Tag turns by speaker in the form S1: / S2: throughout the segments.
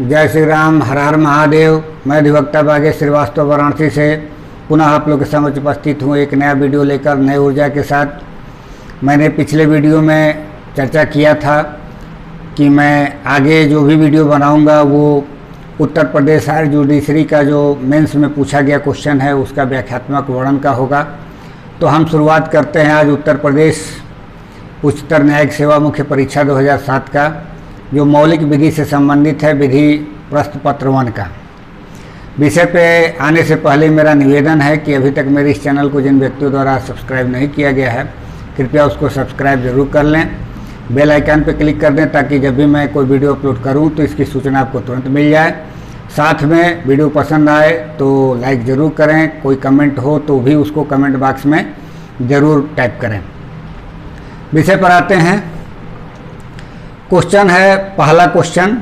S1: जय श्री राम, हर हर महादेव। मैं अधिवक्ता भाग्य श्रीवास्तव वाराणसी से पुनः आप लोग के समक्ष उपस्थित हूँ एक नया वीडियो लेकर नई ऊर्जा के साथ। मैंने पिछले वीडियो में चर्चा किया था कि मैं आगे जो भी वीडियो बनाऊंगा वो उत्तर प्रदेश हायर जुडिशरी का जो मेंस में पूछा गया क्वेश्चन है उसका व्याख्यात्मक वर्णन का होगा। तो हम शुरुआत करते हैं आज उत्तर प्रदेश उच्चतर न्यायिक सेवा मुख्य परीक्षा 2007 का जो मौलिक विधि से संबंधित है, विधि प्रश्न पत्र 1 का। विषय पे आने से पहले मेरा निवेदन है कि अभी तक मेरे इस चैनल को जिन व्यक्तियों द्वारा सब्सक्राइब नहीं किया गया है कृपया उसको सब्सक्राइब ज़रूर कर लें, बेल आइकन पर क्लिक कर दें ताकि जब भी मैं कोई वीडियो अपलोड करूं तो इसकी सूचना आपको तुरंत मिल जाए। साथ में वीडियो पसंद आए तो लाइक ज़रूर करें, कोई कमेंट हो तो भी उसको कमेंट बॉक्स में ज़रूर टाइप करें। विषय पर आते हैं। क्वेश्चन है, पहला क्वेश्चन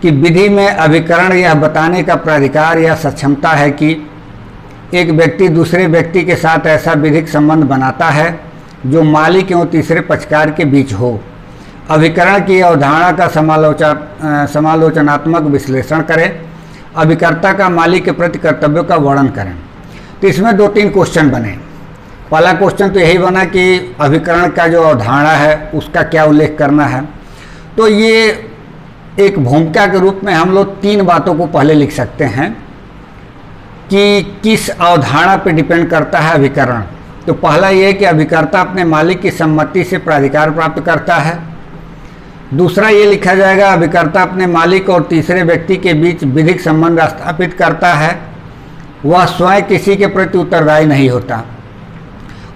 S1: कि विधि में अभिकरण यह बताने का प्राधिकार या सक्षमता है कि एक व्यक्ति दूसरे व्यक्ति के साथ ऐसा विधिक संबंध बनाता है जो मालिक एवं तीसरे पक्षकार के बीच हो। अभिकरण की अवधारणा का समालोचनात्मक विश्लेषण करें। अभिकर्ता का मालिक के प्रति कर्तव्यों का वर्णन करें। तो इसमें 2-3 क्वेश्चन बने। पहला क्वेश्चन तो यही बना कि अभिकरण का जो अवधारणा है उसका क्या उल्लेख करना है। तो ये एक भूमिका के रूप में हम लोग 3 बातों को पहले लिख सकते हैं कि किस अवधारणा पर डिपेंड करता है अभिकरण। तो पहला ये कि अभिकर्ता अपने मालिक की सम्मति से प्राधिकार प्राप्त करता है। दूसरा ये लिखा जाएगा अभिकर्ता अपने मालिक और तीसरे व्यक्ति के बीच विधिक संबंध स्थापित करता है, वह स्वयं किसी के प्रति उत्तरदायी नहीं होता।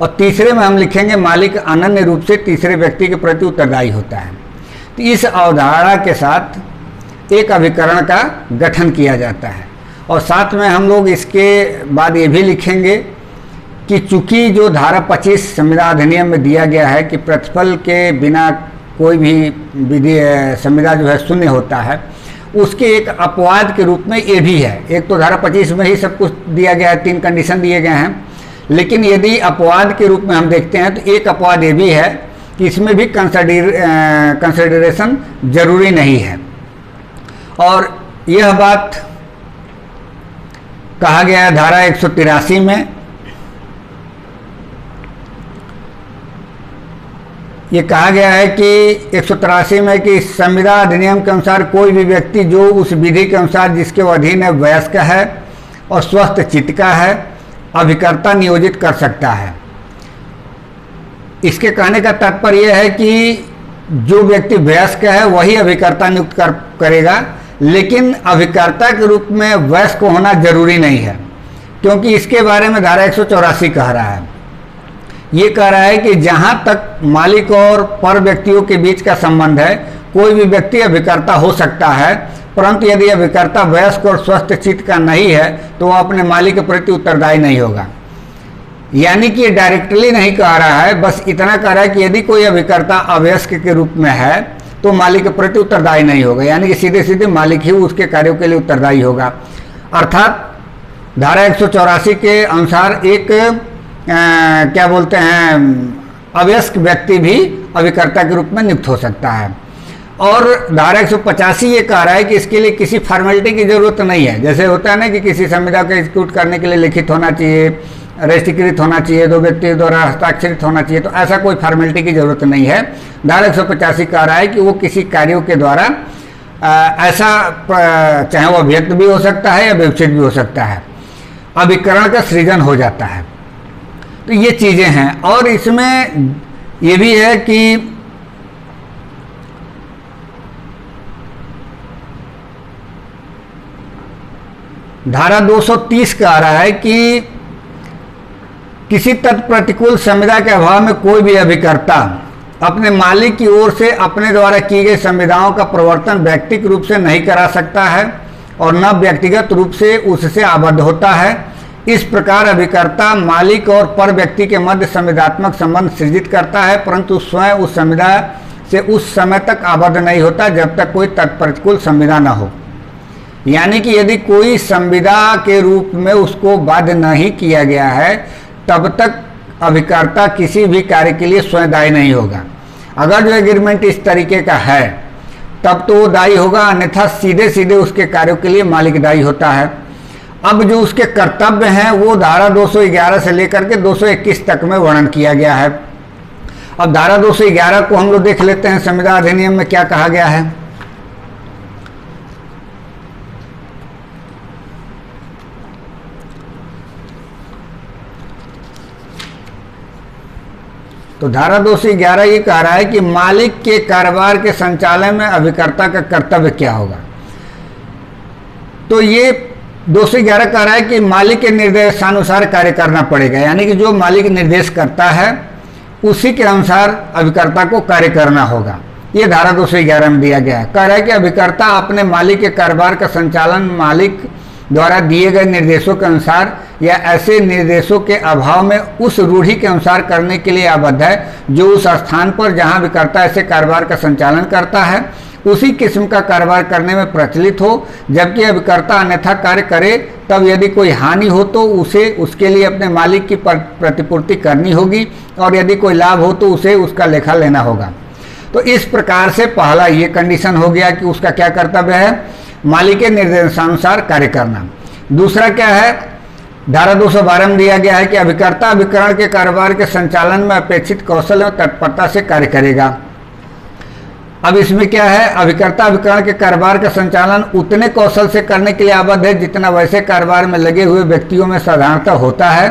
S1: और तीसरे में हम लिखेंगे मालिक अनन्य रूप से तीसरे व्यक्ति के प्रति उत्तरदायी होता है। तो इस अवधारणा के साथ एक अभिकरण का गठन किया जाता है। और साथ में हम लोग इसके बाद ये भी लिखेंगे कि चूंकि जो धारा 25 संविदा अधिनियम में दिया गया है कि प्रतिफल के बिना कोई भी विधि संविदा जो है शून्य होता है, उसके एक अपवाद के रूप में ये भी है। एक तो धारा 25 में ही सब कुछ दिया गया है, 3 कंडीशन दिए गए हैं, लेकिन यदि अपवाद के रूप में हम देखते हैं तो एक अपवाद ये भी है कि इसमें भी कंसिडरेशन जरूरी नहीं है। और यह बात कहा गया है धारा 183 में। ये कहा गया है कि 183 में कि संविदा अधिनियम के अनुसार कोई भी व्यक्ति जो उस विधि के अनुसार जिसके अधीन है वयस्क है और स्वस्थ चित्त का है अभिकर्ता नियोजित कर सकता है। इसके कहने का तात्पर्य यह है कि जो व्यक्ति वयस्क है वही अभिकर्ता नियुक्त करेगा, लेकिन अभिकर्ता के रूप में वयस्क होना जरूरी नहीं है, क्योंकि इसके बारे में धारा 184 कह रहा है। ये कह रहा है कि जहां तक मालिक और पर व्यक्तियों के बीच का संबंध है कोई भी व्यक्ति अभिकर्ता हो सकता है, परंतु यदि अभिकर्ता वयस्क और स्वस्थ चित्त का नहीं है तो वह अपने मालिक के प्रति उत्तरदायी नहीं होगा। यानी कि डायरेक्टली नहीं कह रहा है, बस इतना कह रहा है कि यदि कोई अभिकर्ता अवयस्क के रूप में है तो मालिक के प्रति उत्तरदायी नहीं होगा, यानी कि सीधे सीधे मालिक ही उसके कार्यों के लिए उत्तरदायी होगा। अर्थात धारा 184 के अनुसार एक क्या बोलते हैं अवयस्क व्यक्ति भी अभिकर्ता के रूप में नियुक्त हो सकता है। और धारा 185 ये कह रहा है कि इसके लिए किसी फॉर्मेलिटी की जरूरत नहीं है। जैसे होता है ना कि किसी संविदा को एग्जीक्यूट करने के लिए लिखित होना चाहिए, रजिस्ट्रीकृत होना चाहिए, 2 व्यक्तियों द्वारा हस्ताक्षरित होना चाहिए, तो ऐसा कोई फॉर्मेलिटी की जरूरत नहीं है। धारा 185 कह रहा है कि वो किसी कार्यों के द्वारा ऐसा चाहे वो अभिव्यक्त भी हो सकता है या विवक्षित भी हो सकता है, अभिकरण का सृजन हो जाता है। तो ये चीजें हैं। और इसमें ये भी है कि धारा 230 कह रहा है कि किसी तत्प्रतिकूल संविदा के अभाव में कोई भी अभिकर्ता अपने मालिक की ओर से अपने द्वारा की गई संविदाओं का प्रवर्तन व्यक्तिगत रूप से नहीं करा सकता है और न व्यक्तिगत रूप से उससे आबद्ध होता है। इस प्रकार अभिकर्ता मालिक और पर व्यक्ति के मध्य संविदात्मक संबंध सृजित करता है, परंतु स्वयं उस संविदा से उस समय तक आबद्ध नहीं होता जब तक कोई तत्प्रतिकूल संविदा न हो। यानी कि यदि कोई संविदा के रूप में उसको बाध्य नहीं किया गया है तब तक अभिकर्ता किसी भी कार्य के लिए स्वयं दायी नहीं होगा। अगर जो एग्रीमेंट इस तरीके का है तब तो वो दायी होगा, अन्यथा सीधे सीधे उसके कार्यों के लिए मालिक दायी होता है। अब जो उसके कर्तव्य हैं वो धारा 211 से लेकर के 221 तक में वर्णन किया गया है। अब धारा 211 को हम लोग देख लेते हैं, संविदा अधिनियम में क्या कहा गया है। तो धारा 211 ये कह रहा है कि मालिक के कारोबार के संचालन में अभिकर्ता का कर्तव्य क्या होगा। तो ये 211 कह रहा है कि मालिक के निर्देशानुसार कार्य करना पड़ेगा, यानी कि जो मालिक निर्देश करता है उसी के अनुसार अभिकर्ता को कार्य करना होगा। ये धारा 211 में दिया गया है। कह रहा है कि अभिकर्ता अपने मालिक के कारोबार का संचालन मालिक द्वारा दिए गए निर्देशों के अनुसार या ऐसे निर्देशों के अभाव में उस रूढ़ि के अनुसार करने के लिए आबद्ध है जो उस स्थान पर जहां अभिकर्ता ऐसे कारोबार का संचालन करता है उसी किस्म का कारोबार करने में प्रचलित हो। जबकि अभिकर्ता अन्यथा कार्य करे तब यदि कोई हानि हो तो उसे उसके लिए अपने मालिक की प्रतिपूर्ति करनी होगी, और यदि कोई लाभ हो तो उसे उसका लेखा लेना होगा। तो इस प्रकार से पहला ये कंडीशन हो गया कि उसका क्या कर्तव्य है, मालिक के निर्देशानुसार कार्य करना। दूसरा क्या है, धारा 212 में दिया गया है कि अभिकर्ता अभिकरण के कारोबार के संचालन में अपेक्षित कौशल और तत्परता से कार्य करेगा। अब इसमें क्या है, अभिकर्ता अभिकरण के कारोबार का संचालन उतने कौशल से करने के लिए आबद्ध है जितना वैसे कारोबार में लगे हुए व्यक्तियों में साधारणतः होता है,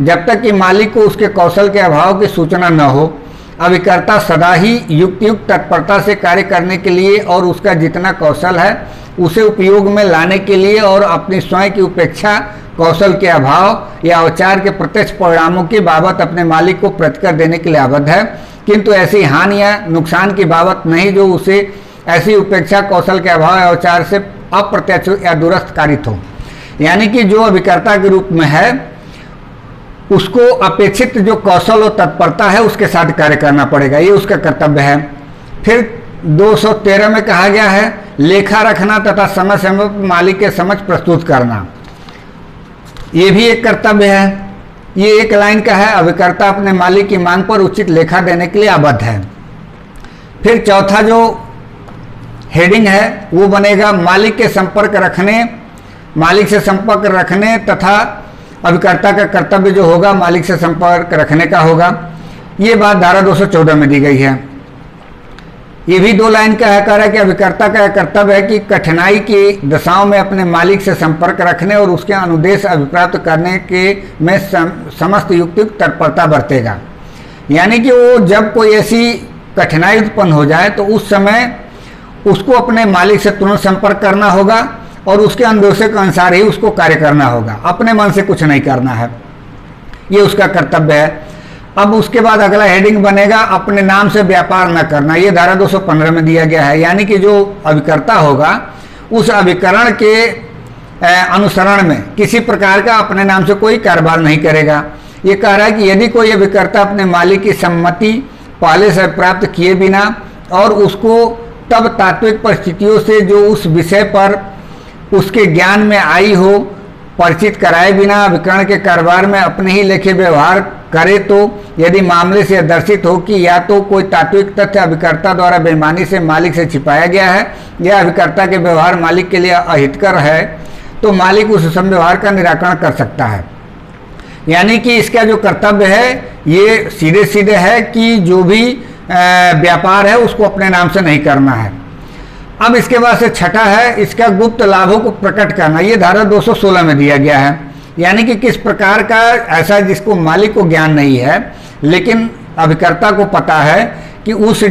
S1: जब तक कि मालिक को उसके कौशल के अभाव की सूचना न हो। अभिकर्ता सदा ही युक्त तत्परता से कार्य करने के लिए और उसका जितना कौशल है उसे उपयोग में लाने के लिए और अपनी स्वयं की उपेक्षा कौशल के अभाव या औचार के प्रत्यक्ष परिणामों की बाबत अपने मालिक को प्रतिकर देने के लिए आबद्ध है, किंतु ऐसी हानि या नुकसान की बाबत नहीं जो उसे ऐसी उपेक्षा कौशल के अभाव या औचार से अप्रत्यक्ष या दूरस्थ कारित हो। यानी कि जो अभिकर्ता के रूप में है उसको अपेक्षित जो कौशल और तत्परता है उसके साथ कार्य करना पड़ेगा, ये उसका कर्तव्य है। फिर 213 में कहा गया है लेखा रखना तथा समय समय पर मालिक के समक्ष प्रस्तुत करना, ये भी एक कर्तव्य है। ये एक लाइन का है, अभिकर्ता अपने मालिक की मांग पर उचित लेखा देने के लिए आबद्ध है। फिर चौथा जो हेडिंग है वो बनेगा मालिक के संपर्क रखने, मालिक से संपर्क रखने तथा अभिकर्ता का कर्तव्य जो होगा मालिक से संपर्क रखने का होगा। ये बात धारा 214 में दी गई है। ये भी 2 लाइन का है, कह रहा है कि अभिकर्ता का कर्तव्य है कि कठिनाई की दशाओं में अपने मालिक से संपर्क रखने और उसके अनुदेश अभिप्राप्त करने के में समस्त युक्त तत्परता बरतेगा। यानी कि वो जब कोई ऐसी कठिनाई उत्पन्न हो जाए तो उस समय उसको अपने मालिक से तुरंत संपर्क करना होगा और उसके अनुदेशों के अनुसार ही उसको कार्य करना होगा, अपने मन से कुछ नहीं करना है, ये उसका कर्तव्य है। अब उसके बाद अगला हेडिंग बनेगा अपने नाम से व्यापार न करना, ये धारा 215 में दिया गया है। यानी कि जो अभिकर्ता होगा उस अभिकरण के अनुसरण में किसी प्रकार का अपने नाम से कोई कारोबार नहीं करेगा। ये कह रहा है कि यदि कोई अभिकर्ता अपने मालिक की सम्मति पहले से प्राप्त किए बिना और उसको तब तात्विक परिस्थितियों से जो उस विषय पर उसके ज्ञान में आई हो परिचित कराए बिना अभिकरण के कारोबार में अपने ही लेखे व्यवहार करे, तो यदि मामले से दर्शित हो कि या तो कोई तात्विक तथ्य अभिकर्ता द्वारा बेईमानी से मालिक से छिपाया गया है या अभिकर्ता के व्यवहार मालिक के लिए अहितकर है, तो मालिक उस व्यवहार का निराकरण कर सकता है। यानी कि इसका जो कर्तव्य है ये सीधे सीधे है कि जो भी व्यापार है उसको अपने नाम से नहीं करना है। अब इसके बाद से छठा है इसका गुप्त लाभों को प्रकट करना, ये धारा 216 में दिया गया है। यानी कि किस प्रकार का ऐसा जिसको मालिक को ज्ञान नहीं है लेकिन अभिकर्ता को पता है कि उस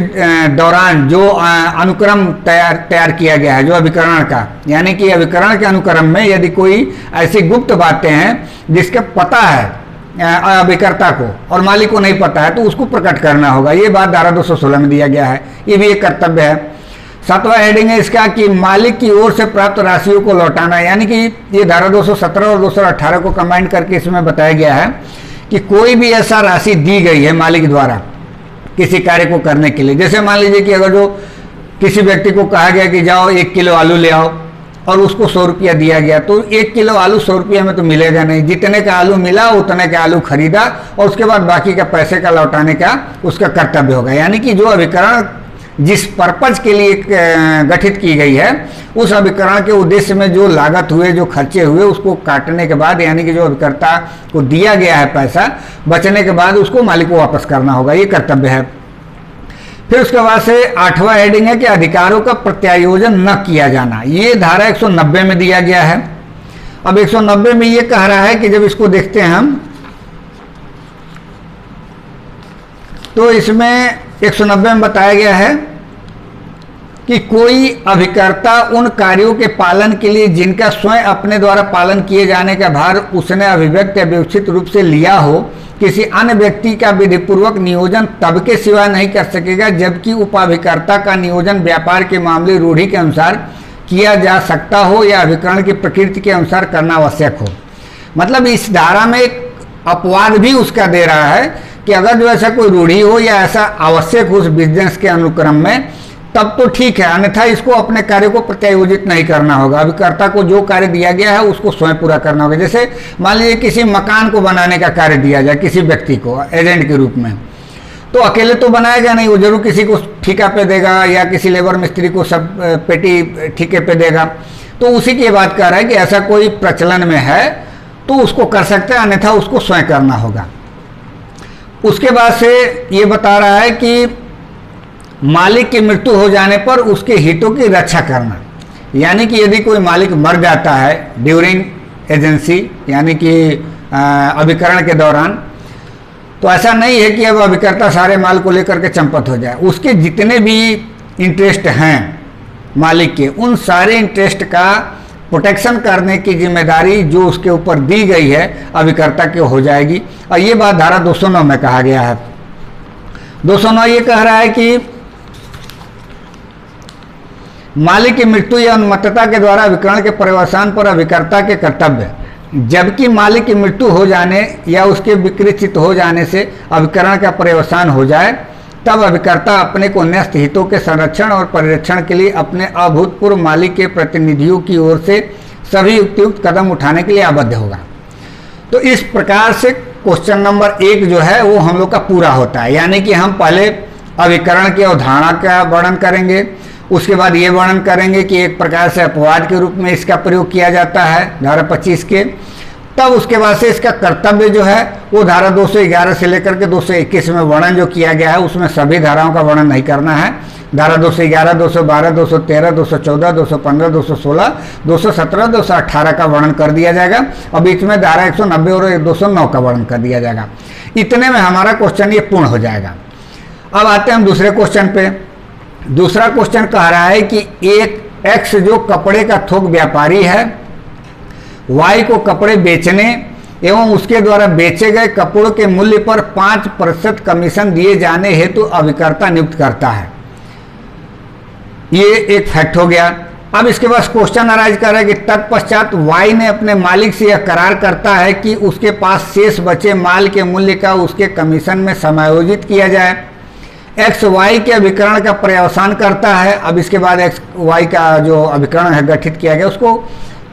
S1: दौरान जो अनुक्रम तैयार किया गया है जो अभिकरण का, यानी कि अभिकरण के अनुक्रम में यदि कोई ऐसी गुप्त बातें हैं जिसका पता है अभिकर्ता को और मालिक को नहीं पता है तो उसको प्रकट करना होगा, ये बात धारा 216 में दिया गया है। ये भी एक कर्तव्य है। 7वां हेडिंग है इसका कि मालिक की ओर से प्राप्त राशियों को लौटाना, यानी कि ये धारा 217 और 218 को कंबाइन करके इसमें बताया गया है कि कोई भी ऐसा राशि दी गई है मालिक द्वारा किसी कार्य को करने के लिए, जैसे मान लीजिए कि अगर जो किसी व्यक्ति को कहा गया कि जाओ 1 किलो आलू ले आओ और उसको 100 रुपया दिया गया, तो 1 किलो आलू 100 रुपया में तो मिलेगा नहीं, जितने का आलू मिला उतने का आलू खरीदा और उसके बाद बाकी का पैसे का लौटाने का उसका कर्तव्य होगा। यानी कि जो अभिकरण जिस पर्पज के लिए गठित की गई है, उस अभिकरण के उद्देश्य में जो लागत हुए, जो खर्चे हुए, उसको काटने के बाद, यानी कि जो अभिकर्ता को दिया गया है पैसा बचने के बाद उसको मालिक को वापस करना होगा, ये कर्तव्य है। फिर उसके बाद से 8वां हेडिंग है कि अधिकारों का प्रत्यायोजन न किया जाना। ये धारा 190 में दिया गया है। अब 190 में ये कह रहा है कि जब इसको देखते हैं हम, तो इसमें 190 में बताया गया है कि कोई अभिकर्ता उन कार्यों के पालन के लिए जिनका स्वयं अपने द्वारा पालन किए जाने का भार उसने अभिव्यक्त या विवक्षित रूप से लिया हो, किसी अन्य व्यक्ति का विधिपूर्वक नियोजन तब के सिवा नहीं कर सकेगा जबकि उपाभिकर्ता का नियोजन व्यापार के मामले रूढ़ि के अनुसार किया जा सकता हो या अभिकरण की प्रकृति के अनुसार करना आवश्यक हो। मतलब इस धारा में एक अपवाद भी उसका दे रहा है कि अगर जो ऐसा कोई रूढ़ी हो या ऐसा आवश्यक हो उस बिजनेस के अनुक्रम में, तब तो ठीक है, अन्यथा इसको अपने कार्य को प्रत्यायोजित नहीं करना होगा। अभिकर्ता को जो कार्य दिया गया है उसको स्वयं पूरा करना होगा। जैसे मान लीजिए किसी मकान को बनाने का कार्य दिया जाए किसी व्यक्ति को एजेंट के रूप में, तो अकेले तो बनाएगा नहीं, वो जरूर किसी को ठेका पे देगा या किसी लेबर मिस्त्री को सब पेटी ठेके पे देगा। तो उसी की बात कर रहा है कि ऐसा कोई प्रचलन में है तो उसको कर सकते हैं, अन्यथा उसको स्वयं करना होगा। उसके बाद से ये बता रहा है कि मालिक की मृत्यु हो जाने पर उसके हितों की रक्षा करना, यानी कि यदि कोई मालिक मर जाता है ड्यूरिंग एजेंसी, यानी कि अभिकरण के दौरान, तो ऐसा नहीं है कि अब अभिकर्ता सारे माल को लेकर के चंपत हो जाए। उसके जितने भी इंटरेस्ट हैं मालिक के, उन सारे इंटरेस्ट का प्रोटेक्शन करने की जिम्मेदारी जो उसके ऊपर दी गई है अभिकर्ता की हो जाएगी। और ये बात धारा 209 में कहा गया है। 209 ये कह रहा है कि मालिक की मृत्यु या उन्मत्तता के द्वारा अभिकरण के पर्यवसान पर अभिकर्ता के कर्तव्य, जबकि मालिक की मृत्यु हो जाने या उसके विकृत हो जाने से अभिकरण का पर्यवसान हो जाए, तब अभिकर्ता अपने को न्यस्त हितों के संरक्षण और परिरक्षण के लिए अपने अभूतपूर्व मालिक के प्रतिनिधियों की ओर से सभी उपयुक्त कदम उठाने के लिए आबद्ध होगा। तो इस प्रकार से क्वेश्चन नंबर 1 जो है वो हम लोग का पूरा होता है। यानी कि हम पहले अभिकरण की अवधारणा का वर्णन करेंगे, उसके बाद ये वर्णन करेंगे कि एक प्रकार से अपवाद के रूप में इसका प्रयोग किया जाता है धारा 25 के। तब उसके बाद से इसका कर्तव्य जो है वो धारा 211 से लेकर के 221 में वर्णन जो किया गया है, उसमें सभी धाराओं का वर्णन नहीं करना है। धारा 211, 212, 213, 214, 215, 216, 217, 218 का वर्णन कर दिया जाएगा और बीच में धारा 190 और 209 का वर्णन कर दिया जाएगा। इतने में हमारा क्वेश्चन ये पूर्ण हो जाएगा। अब आते हैं हम दूसरे क्वेश्चन पे। दूसरा क्वेश्चन कह रहा है कि एक एक्स जो कपड़े का थोक व्यापारी है, वाई को कपड़े बेचने एवं उसके द्वारा बेचे गए कपड़ों के मूल्य पर 5% कमीशन दिए जाने हेतु तो अभिकर्ता नियुक्त करता है। ये एक फैक्ट हो गया। अब इसके बाद क्वेश्चन अराइज कर रहा है कि तत्पश्चात वाई ने अपने मालिक से यह करार करता है कि उसके पास शेष बचे माल के मूल्य का उसके कमीशन में समायोजित किया जाए। एक्स वाई के अभिकरण का पर्यवसान करता है। अब इसके बाद एक्स वाई का जो अभिकरण है गठित किया गया उसको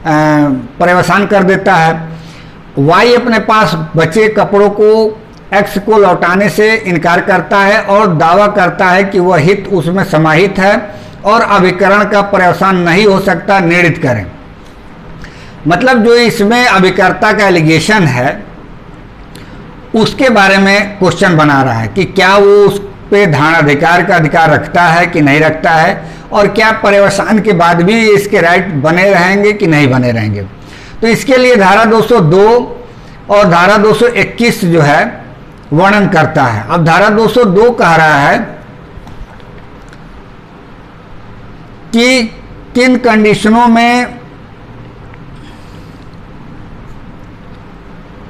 S1: पर्यवसान कर देता है। वाई अपने पास बचे कपड़ों को एक्स को लौटाने से इनकार करता है और दावा करता है कि वह हित उसमें समाहित है और अभिकरण का पर्यवसान नहीं हो सकता, निर्णित करें। मतलब जो इसमें अभिकर्ता का एलिगेशन है उसके बारे में क्वेश्चन बना रहा है कि क्या वो उस पे धारणाधिकार का अधिकार रखता है कि नहीं रखता है, और क्या पर्यवसान के बाद भी इसके राइट बने रहेंगे कि नहीं बने रहेंगे। तो इसके लिए धारा 202 और धारा 221 जो है वर्णन करता है। अब धारा 202 कह रहा है कि किन कंडीशनों में,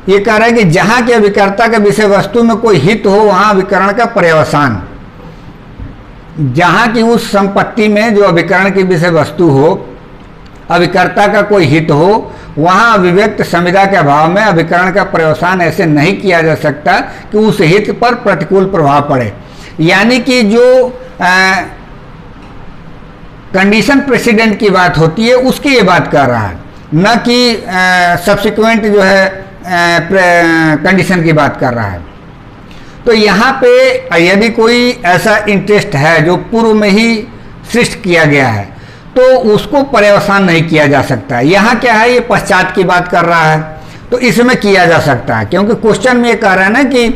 S1: ये कह रहा है कि जहां के अभिकर्ता के विषय वस्तु में कोई हित हो वहां अभिकरण का पर्यवसान, जहां की उस संपत्ति में जो अभिकरण की विषय वस्तु हो अभिकर्ता का कोई हित हो वहां अभिव्यक्त संविदा के अभाव में अभिकरण का पर्यवसान ऐसे नहीं किया जा सकता कि उस हित पर प्रतिकूल प्रभाव पड़े। यानी कि जो कंडीशन प्रेसिडेंट की बात होती है उसकी ये बात कर रहा है, न कि सब्सिक्वेंट जो है कंडीशन की बात कर रहा है। तो यहाँ पे यदि कोई ऐसा इंटरेस्ट है जो पूर्व में ही सृष्ट किया गया है तो उसको पर्यवसान नहीं किया जा सकता। यहाँ क्या है, ये पश्चात की बात कर रहा है तो इसमें किया जा सकता है, क्योंकि क्वेश्चन में ये कह रहा है ना कि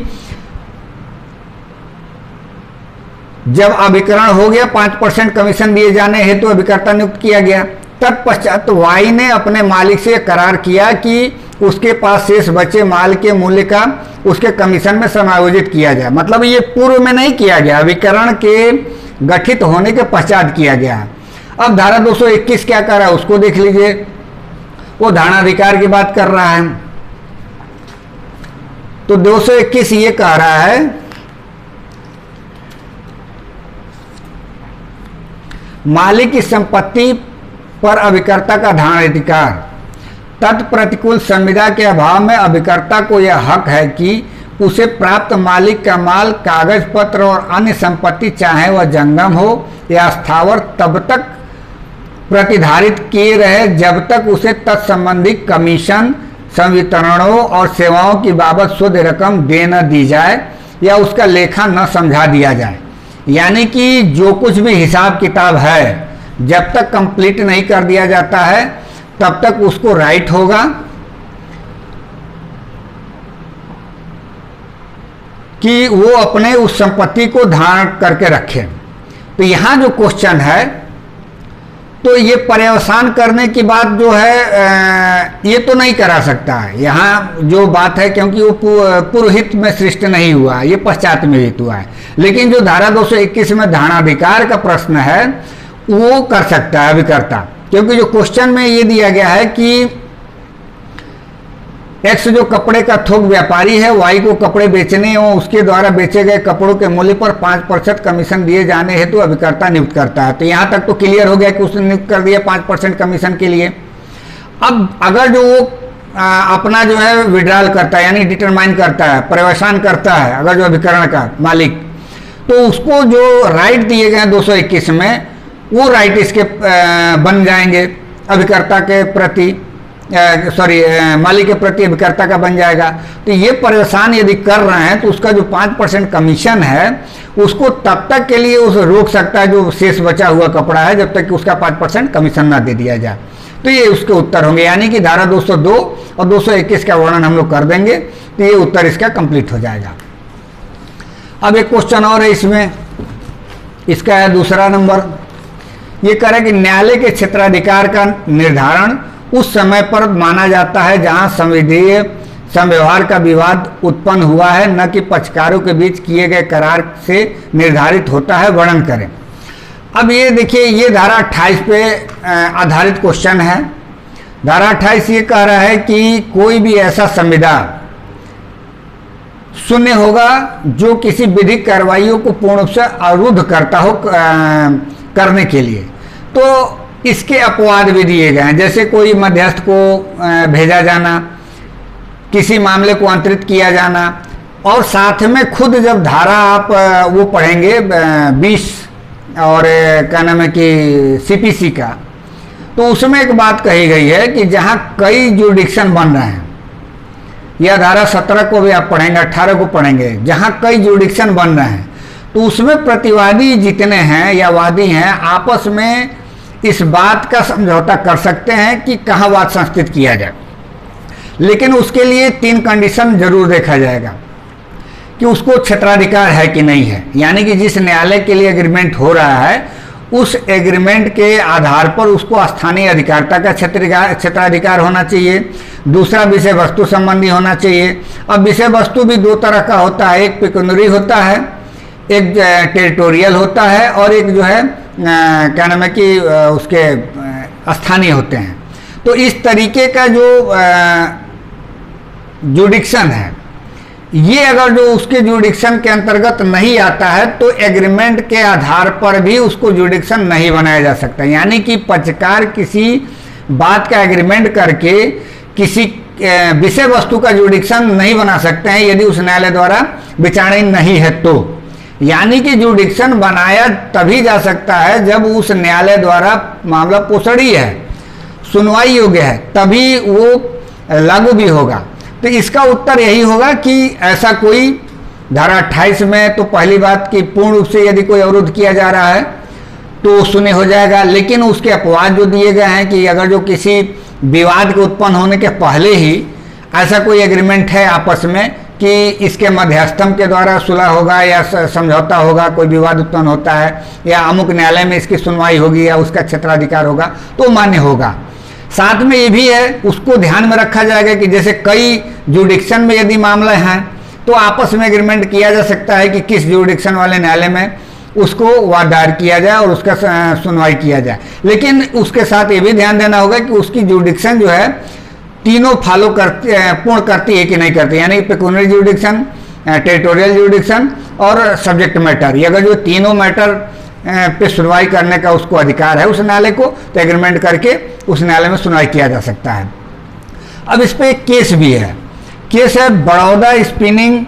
S1: जब अभिकरण हो गया 5% कमीशन दिए जाने हेतु अभिकर्ता नियुक्त किया गया, तत्पश्चात तो वाई ने अपने मालिक से करार किया कि उसके पास शेष बचे माल के मूल्य का उसके कमीशन में समायोजित किया जाए। मतलब ये पूर्व में नहीं किया गया, अभिकरण के गठित होने के पश्चात किया गया। अब धारा 221 क्या कर रहा है उसको देख लीजिए, वो धारणाधिकार की बात कर रहा है। तो 221 ये कह रहा है मालिक की संपत्ति पर अभिकर्ता का धारणाधिकार, तत्प्रतिकूल संविदा के अभाव में अभिकर्ता को यह हक है कि उसे प्राप्त मालिक का माल, कागज पत्र और अन्य संपत्ति चाहे वह जंगम हो या स्थावर तब तक प्रतिधारित किए रहे जब तक उसे तत्संबंधी कमीशन, संवितरणों और सेवाओं की बाबत शुद्ध रकम दे न दी जाए या उसका लेखा न समझा दिया जाए। यानी कि जो कुछ भी हिसाब किताब है जब तक कंप्लीट नहीं कर दिया जाता है तब तक उसको राइट होगा कि वो अपने उस संपत्ति को धारण करके रखे। तो यहाँ जो क्वेश्चन है तो ये पर्यवसान करने की बात जो है ये तो नहीं करा सकता है यहाँ जो बात है, क्योंकि वो पूर्वहित में सृष्ट नहीं हुआ, ये पश्चात में हित हुआ है। लेकिन जो धारा 221 में धारणाधिकार का प्रश्न है वो कर सकता है अभिकर्ता, क्योंकि जो क्वेश्चन में ये दिया गया है कि एक्स जो कपड़े का थोक व्यापारी है वाई को कपड़े बेचने एवं उसके द्वारा बेचे गए कपड़ों के मूल्य पर 5% कमीशन दिए जाने हेतु अभिकर्ता नियुक्त करता है। तो यहाँ तक तो क्लियर हो गया कि उसने नियुक्त कर दिया 5% कमीशन के लिए। अब अगर जो वो अपना जो है विड्रॉल करता है यानी डिटरमाइन करता है, पर्यवसान करता है, अगर जो अभिकरण का मालिक, तो उसको जो राइट दिए गए 221 में वो राइट इसके बन जाएंगे अभिकर्ता के प्रति, मालिक के प्रति अभिकर्ता का बन जाएगा। तो ये पर्यवसान यदि कर रहे हैं तो उसका जो 5% कमीशन है उसको तब तक के लिए उसे रोक सकता है जो शेष बचा हुआ कपड़ा है जब तक कि उसका 5% कमीशन ना दे दिया जाए। तो ये उसके उत्तर होंगे, यानी कि धारा 202 और 221 का वर्णन हम लोग कर देंगे तो ये उत्तर इसका कंप्लीट हो जाएगा। अब एक क्वेश्चन और है इसमें, इसका है दूसरा नंबर। ये कह रहा है कि न्यायालय के क्षेत्राधिकार का निर्धारण उस समय पर माना जाता है जहां संविधीय संव्यवहार का विवाद उत्पन्न हुआ है, न कि पक्षकारों के बीच किए गए करार से निर्धारित होता है। वर्णन करें। अब ये देखिए, ये धारा 28 पे आधारित क्वेश्चन है। धारा 28 ये कह रहा है कि कोई भी ऐसा संविदा शून्य होगा जो किसी विधिक कार्रवाइयों को पूर्ण रूप से अवरुद्ध करता हो करने के लिए। तो इसके अपवाद भी दिए गए हैं, जैसे कोई मध्यस्थ को भेजा जाना, किसी मामले को अंतरित किया जाना, और साथ में खुद जब धारा आप वो पढ़ेंगे 20 और क्या नाम है कि सीपीसी का, तो उसमें एक बात कही गई है कि जहां कई जुरिडिक्शन बन रहे हैं, या धारा 17 को भी आप पढ़ेंगे, 18 को पढ़ेंगे, जहां कई जुरिडिक्शन बन रहे हैं तो उसमें प्रतिवादी जितने हैं या वादी हैं आपस में इस बात का समझौता कर सकते हैं कि कहाँ वाद संस्थित किया जाए। लेकिन उसके लिए 3 कंडीशन जरूर देखा जाएगा कि उसको क्षेत्राधिकार है कि नहीं है, यानी कि जिस न्यायालय के लिए एग्रीमेंट हो रहा है उस एग्रीमेंट के आधार पर उसको स्थानीय अधिकारिता का क्षेत्राधिकार होना चाहिए। दूसरा विषय वस्तु संबंधी होना चाहिए। अब विषय वस्तु भी 2 तरह का होता है, एक पेकुनियरी होता है, एक टेरिटोरियल होता है, और एक जो है क्या नाम है कि उसके स्थानीय होते हैं। तो इस तरीके का जो जुडिक्शन है, ये अगर जो उसके जुडिक्शन के अंतर्गत नहीं आता है तो एग्रीमेंट के आधार पर भी उसको जुडिक्शन नहीं बनाया जा सकता। यानी कि पक्षकार किसी बात का एग्रीमेंट करके किसी विषय वस्तु का जुडिक्शन नहीं बना सकते हैं यदि उस न्यायालय द्वारा विचारणीय नहीं है तो। यानी कि जुडिक्शन बनाया तभी जा सकता है जब उस न्यायालय द्वारा मामला पोषणीय है, सुनवाई योग्य है, तभी वो लागू भी होगा। तो इसका उत्तर यही होगा कि ऐसा कोई धारा 28 में तो पहली बात कि पूर्ण रूप से यदि कोई अवरुद्ध किया जा रहा है तो शून्य हो जाएगा, लेकिन उसके अपवाद जो दिए गए हैं कि अगर जो किसी विवाद के उत्पन्न होने के पहले ही ऐसा कोई एग्रीमेंट है आपस में कि इसके मध्यस्थम के द्वारा सुलह होगा या समझौता होगा, कोई विवाद उत्पन्न होता है या अमुक न्यायालय में इसकी सुनवाई होगी या उसका क्षेत्राधिकार होगा तो मान्य होगा। साथ में ये भी है, उसको ध्यान में रखा जाएगा कि जैसे कई जुडिक्शन में यदि मामले हैं तो आपस में एग्रीमेंट किया जा सकता है कि किस जुडिक्शन वाले न्यायालय में उसको वाद दायर किया जाए और उसका सुनवाई किया जाए, लेकिन उसके साथ ये भी ध्यान देना होगा कि उसकी जुडिक्शन जो है तीनों फॉलो करती पूर्ण करती है कि नहीं करती, यानी पेकुनियरी जुडिक्शन, टेरिटोरियल जुडिक्शन और सब्जेक्ट मैटर। ये अगर जो तीनों मैटर पे सुनवाई करने का उसको अधिकार है उस न्यायालय को, तो एग्रीमेंट करके उस न्यायालय में सुनवाई किया जा सकता है। अब इस पर एक केस भी है, केस है Baroda spinning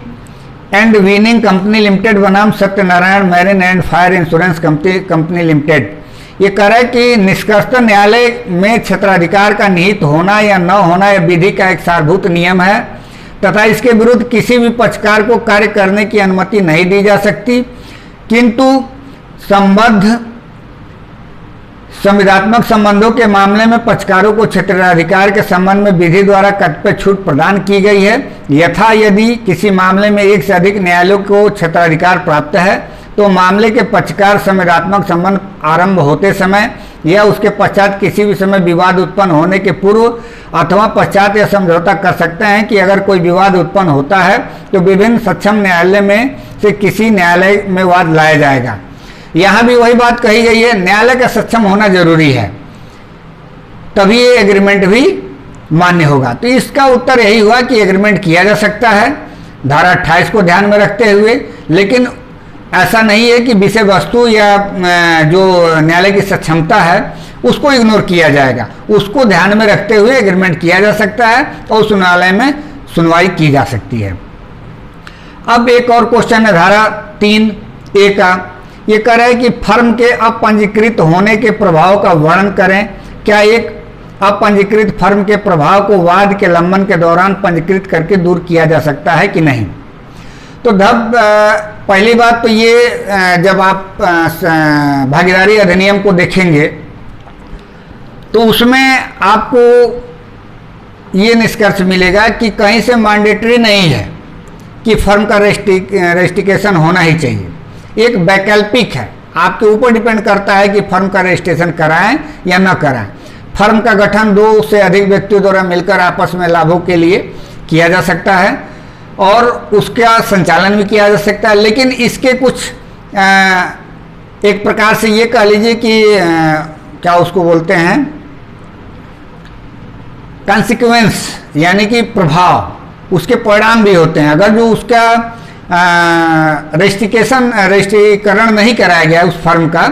S1: and weaving company limited बनाम Satyanarayan marine and fire insurance company limited. ये कह रहा है कि निष्कर्षतः न्यायालय में क्षेत्राधिकार का निहित होना या न होना यह विधि का एक सारभूत नियम है तथा इसके विरुद्ध किसी भी पक्षकार को कार्य करने की अनुमति नहीं दी जा सकती, किंतु संबद्ध संविधात्मक संबंधों के मामले में पक्षकारों को क्षेत्राधिकार के संबंध में विधि द्वारा कतिपय छूट प्रदान की गई है। यथा यदि किसी मामले में एक से अधिक न्यायालयों को क्षेत्राधिकार प्राप्त है तो मामले के पक्षकार संविधात्मक संबंध आरंभ होते समय या उसके पश्चात किसी भी समय विवाद उत्पन्न होने के पूर्व अथवा पश्चात यह समझौता कर सकते हैं कि अगर कोई विवाद उत्पन्न होता है तो विभिन्न सक्षम न्यायालय में से किसी न्यायालय में वाद लाया जाएगा। यहाँ भी वही बात कही गई है, न्यायालय का सक्षम होना जरूरी है, तभी ये एग्रीमेंट भी मान्य होगा। तो इसका उत्तर यही हुआ कि एग्रीमेंट किया जा सकता है धारा 28 को ध्यान में रखते हुए, लेकिन ऐसा नहीं है कि विषय वस्तु या जो न्यायालय की सक्षमता है उसको इग्नोर किया जाएगा, उसको ध्यान में रखते हुए एग्रीमेंट किया जा सकता है और उस न्यायालय में सुनवाई की जा सकती है। अब एक और क्वेश्चन है धारा 3A का, ये कह रहा है कि फर्म के अपंजीकृत होने के प्रभाव का वर्णन करें। क्या एक अपंजीकृत फर्म के प्रभाव को वाद के लंबन के दौरान पंजीकृत करके दूर किया जा सकता है कि नहीं? तो पहली बात तो ये, जब आप भागीदारी अधिनियम को देखेंगे तो उसमें आपको ये निष्कर्ष मिलेगा कि कहीं से मैंडेटरी नहीं है कि फर्म का रजिस्ट्रेशन होना ही चाहिए, एक वैकल्पिक है, आपके ऊपर डिपेंड करता है कि फर्म का रजिस्ट्रेशन कराएं या न कराएं। फर्म का गठन 2 से अधिक व्यक्तियों द्वारा मिलकर आपस में लाभों के लिए किया जा सकता है और उसका संचालन भी किया जा सकता है, लेकिन इसके कुछ एक प्रकार से ये कह लीजिए कि क्या उसको बोलते हैं कॉन्सिक्वेंस, यानी कि प्रभाव, उसके परिणाम भी होते हैं। अगर जो उसका रजिस्ट्रीकरण नहीं कराया गया उस फर्म का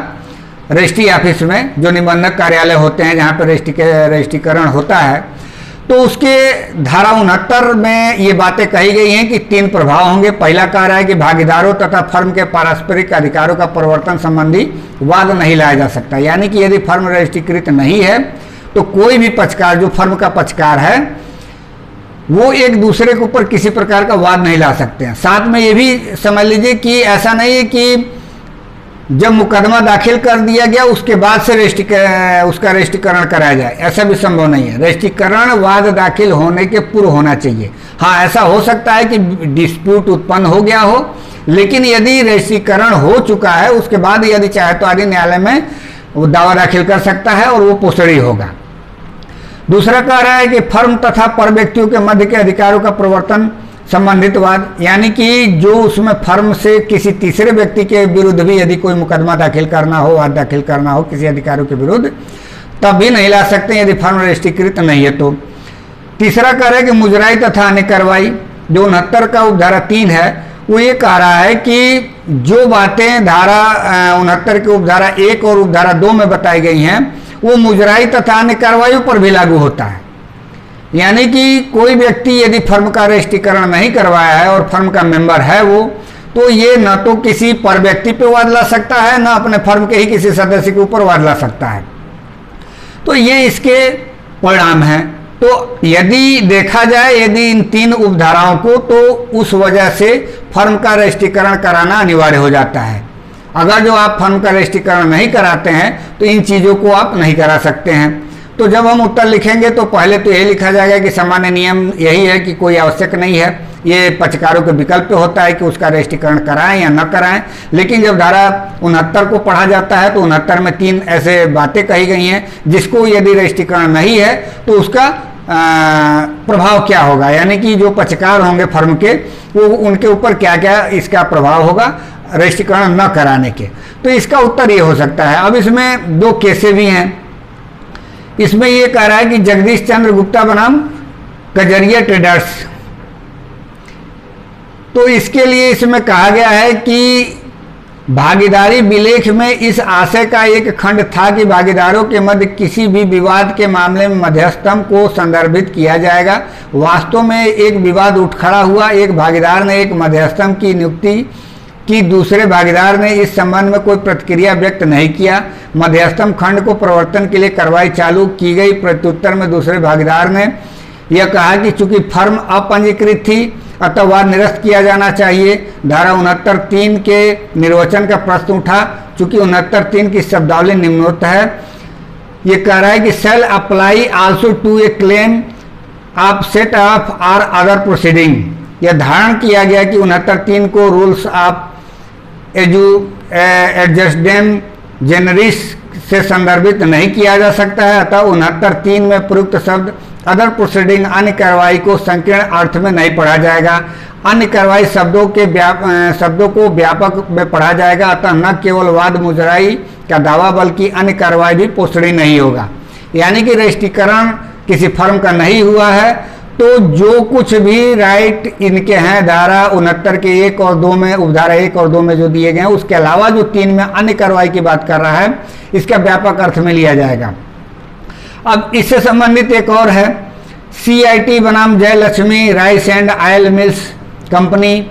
S1: रजिस्ट्री ऑफिस में, जो निबंधक कार्यालय होते हैं जहाँ पर रजिस्ट्रीकरण होता है, तो उसके धारा 69 में ये बातें कही गई हैं कि 3 प्रभाव होंगे। पहला कह रहा है कि भागीदारों तथा फर्म के पारस्परिक अधिकारों का परिवर्तन संबंधी वाद नहीं लाया जा सकता, यानी कि यदि फर्म रजिस्ट्रीकृत नहीं है तो कोई भी पक्षकार, जो फर्म का पक्षकार है, वो एक दूसरे के ऊपर किसी प्रकार का वाद नहीं ला सकते हैं। साथ में ये भी समझ लीजिए कि ऐसा नहीं है कि जब मुकदमा दाखिल कर दिया गया उसके बाद से उसका रजिस्ट्रीकरण कराया जाए, ऐसा भी संभव नहीं है। रजिस्ट्रीकरण वाद दाखिल होने के पूर्व होना चाहिए। हाँ, ऐसा हो सकता है कि डिस्प्यूट उत्पन्न हो गया हो, लेकिन यदि रजिस्ट्रीकरण हो चुका है उसके बाद यदि चाहे तो आदि न्यायालय में वो दावा दाखिल कर सकता है और वो पोषणी होगा। दूसरा कह रहा है कि फर्म तथा पर व्यक्तियों के मध्य के अधिकारों का प्रवर्तन संबंधित वाद, यानी कि जो उसमें फर्म से किसी तीसरे व्यक्ति के विरुद्ध भी यदि कोई मुकदमा दाखिल करना हो, वाद दाखिल करना हो किसी अधिकारों के विरुद्ध, तब भी नहीं ला सकते यदि फर्म रजिस्ट्रीकृत नहीं है तो। तीसरा कह रहा है कि मुजराई तथा अन्य कार्रवाई, जो 69 का उपधारा 3 है, वो ये कह रहा है कि जो बातें धारा 69 के उपधारा 1 और उपधारा 2 में बताई गई हैं वो मुजराई तथा अन्य कार्रवाइयों पर भी लागू होता है। यानी कि कोई व्यक्ति यदि फर्म का रजिस्ट्रीकरण नहीं करवाया है और फर्म का मेंबर है वो, तो ये न तो किसी पर व्यक्ति पे वाद ला सकता है, न अपने फर्म के ही किसी सदस्य के ऊपर वाद ला सकता है। तो ये इसके परिणाम हैं। तो यदि देखा जाए, यदि इन 3 उपधाराओं को, तो उस वजह से फर्म का रजिस्ट्रीकरण कराना अनिवार्य हो जाता है। अगर जो आप फर्म का रजिस्ट्रीकरण नहीं कराते हैं तो इन चीज़ों को आप नहीं करा सकते हैं। तो जब हम उत्तर लिखेंगे तो पहले तो यही लिखा जाएगा कि सामान्य नियम यही है कि कोई आवश्यक नहीं है, ये पक्षकारों के विकल्प पे होता है कि उसका रजिस्ट्रीकरण कराएं या न कराएं। लेकिन जब धारा 69 को पढ़ा जाता है तो 69 में 3 ऐसे बातें कही गई हैं जिसको यदि रजिस्ट्रीकरण नहीं है तो उसका प्रभाव क्या होगा, यानी कि जो पक्षकार होंगे फर्म के, वो उनके ऊपर क्या क्या इसका प्रभाव होगा रजिस्ट्रीकरण न कराने के। तो इसका उत्तर ये हो सकता है। अब इसमें 2 केसें भी हैं। इसमें ये कह रहा है कि जगदीश चंद्र गुप्ता बनाम कजरिया ट्रेडर्स, तो इसके लिए इसमें कहा गया है कि भागीदारी विलेख में इस आशय का एक खंड था कि भागीदारों के मध्य किसी भी विवाद के मामले में मध्यस्थम को संदर्भित किया जाएगा। वास्तव में एक विवाद उठ खड़ा हुआ, एक भागीदार ने एक मध्यस्थम की नियुक्ति की, दूसरे भागीदार ने इस संबंध में कोई प्रतिक्रिया व्यक्त नहीं किया। मध्यस्थम खंड को प्रवर्तन के लिए कार्रवाई चालू की गई। प्रत्युत्तर में दूसरे भागीदार ने यह कहा कि चूंकि फर्म अपंजीकृत थी अतः वाद निरस्त किया जाना चाहिए। धारा 69(3) के निर्वचन का प्रश्न उठा। चूंकि 69(3) की शब्दावली निम्नोक्त है। ये कह रहा है कि shall apply also to a claim of set off or other proceeding. यह धारण किया गया कि 69(3) को रूल्स ऑफ एडजस्टेम जेनरिस से संदर्भित नहीं किया जा सकता है। अतः 69(3) में प्रयुक्त शब्द अदर प्रोसीडिंग अन्य कार्रवाई को संकीर्ण अर्थ में नहीं पढ़ा जाएगा। अन्य कार्रवाई शब्दों को व्यापक में पढ़ा जाएगा। अतः न केवल वाद मुजराई का दावा बल्कि अन्य कार्रवाई भी पोषणी नहीं होगा। यानी कि रजिस्ट्रीकरण किसी फर्म का नहीं हुआ है तो जो कुछ भी राइट इनके हैं धारा 69 के 1 और 2 में, उपधारा 1 और 2 में जो दिए गए हैं, उसके अलावा जो 3 में अन्य कार्रवाई की बात कर रहा है, इसका व्यापक अर्थ में लिया जाएगा। अब इससे संबंधित एक और है, CIT बनाम Jayalakshmi rice and oil mills company,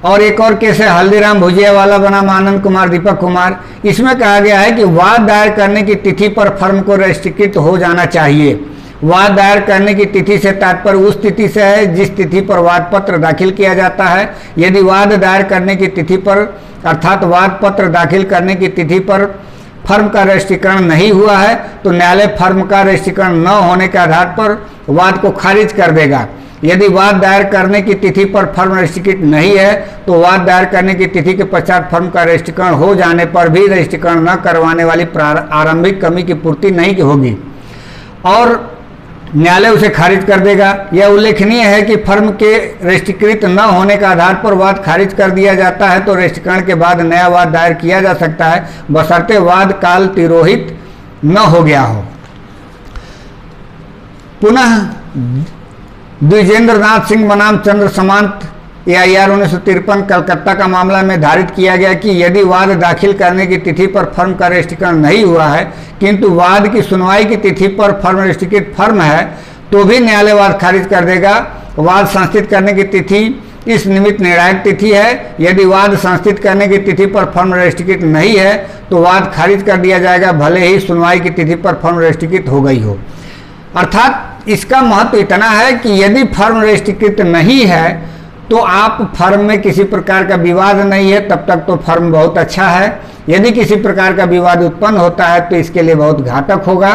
S1: और एक और केस है हल्दीराम भुजियावाला बनाम आनंद कुमार दीपक कुमार। इसमें कहा गया है कि वाद दायर करने की तिथि पर फर्म को रजिस्ट्रीकृत हो जाना चाहिए। वाद दायर करने की तिथि से तात्पर्य उस तिथि से है जिस तिथि पर वाद पत्र दाखिल किया जाता है। यदि वाद दायर करने की तिथि पर अर्थात वाद पत्र दाखिल करने की तिथि पर फर्म का रजिस्ट्रीकरण नहीं हुआ है तो न्यायालय फर्म का रजिस्ट्रीकरण न होने के आधार पर वाद को खारिज कर देगा। यदि वाद दायर करने की तिथि पर फर्म रजिस्ट्रीकृत नहीं है तो वाद दायर करने की तिथि के पश्चात फर्म का रजिस्ट्रीकरण हो जाने पर भी रजिस्ट्रीकरण न करवाने वाली आरंभिक कमी की पूर्ति नहीं होगी और न्यायालय उसे खारिज कर देगा। यह उल्लेखनीय है कि फर्म के रजिस्ट्रीकृत न होने के आधार पर वाद खारिज कर दिया जाता है तो रजिस्ट्रीकरण के बाद नया वाद दायर किया जा सकता है, बशर्ते वाद काल तिरोहित न हो गया हो। पुनः द्विजेंद्र नाथ सिंह बनाम चंद्र समांत AIR 1953 कलकत्ता का मामला निर्धारित किया गया कि यदि वाद दाखिल करने की तिथि पर फर्म का रजिस्ट्रीकरण नहीं हुआ है किंतु वाद की सुनवाई की तिथि पर फर्म रजिस्ट्रीकृत फर्म है तो भी न्यायालय वाद खारिज कर देगा। वाद संस्थित करने की तिथि इस निमित्त निर्णायक तिथि है। यदि वाद संस्थित करने की तिथि पर फर्म रजिस्ट्रीकृत नहीं है तो वाद खारिज कर दिया जाएगा, भले ही सुनवाई की तिथि पर फर्म रजिस्ट्रीकृत हो गई हो। अर्थात इसका महत्व इतना है कि यदि फर्म रजिस्ट्रीकृत नहीं है तो आप फर्म में किसी प्रकार का विवाद नहीं है तब तक तो फर्म बहुत अच्छा है। यदि किसी प्रकार का विवाद उत्पन्न होता है तो इसके लिए बहुत घातक होगा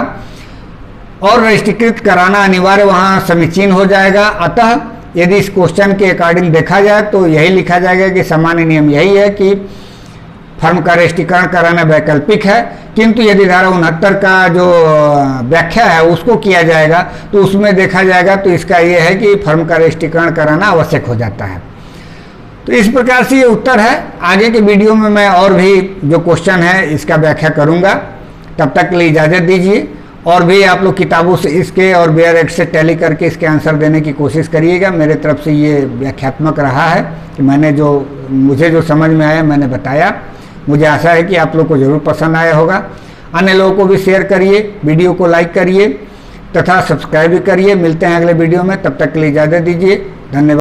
S1: और रजिस्ट्रीकृत कराना अनिवार्य वहाँ समीचीन हो जाएगा। अतः यदि इस क्वेश्चन के अकॉर्डिंग देखा जाए तो यही लिखा जाएगा कि सामान्य नियम यही है कि फर्म का रजिस्ट्रीकरण कराना वैकल्पिक है, किंतु यदि धारा 69 का जो व्याख्या है उसको किया जाएगा तो उसमें देखा जाएगा तो इसका ये है कि फर्म का रजिस्ट्रीकरण कराना आवश्यक हो जाता है। तो इस प्रकार से ये उत्तर है। आगे के वीडियो में मैं और भी जो क्वेश्चन है इसका व्याख्या करूँगा। तब तक के लिए इजाज़त दीजिए और भी आप लोग किताबों से इसके और बेयर एक्ट से टैली करके इसके आंसर देने की कोशिश करिएगा। मेरे तरफ से ये व्याख्यात्मक रहा है कि मुझे जो समझ में आया मैंने बताया। मुझे आशा है कि आप लोग को ज़रूर पसंद आया होगा। अन्य लोगों को भी शेयर करिए, वीडियो को लाइक करिए तथा सब्सक्राइब भी करिए। मिलते हैं अगले वीडियो में, तब तक के लिए इजाज़त दीजिए। धन्यवाद।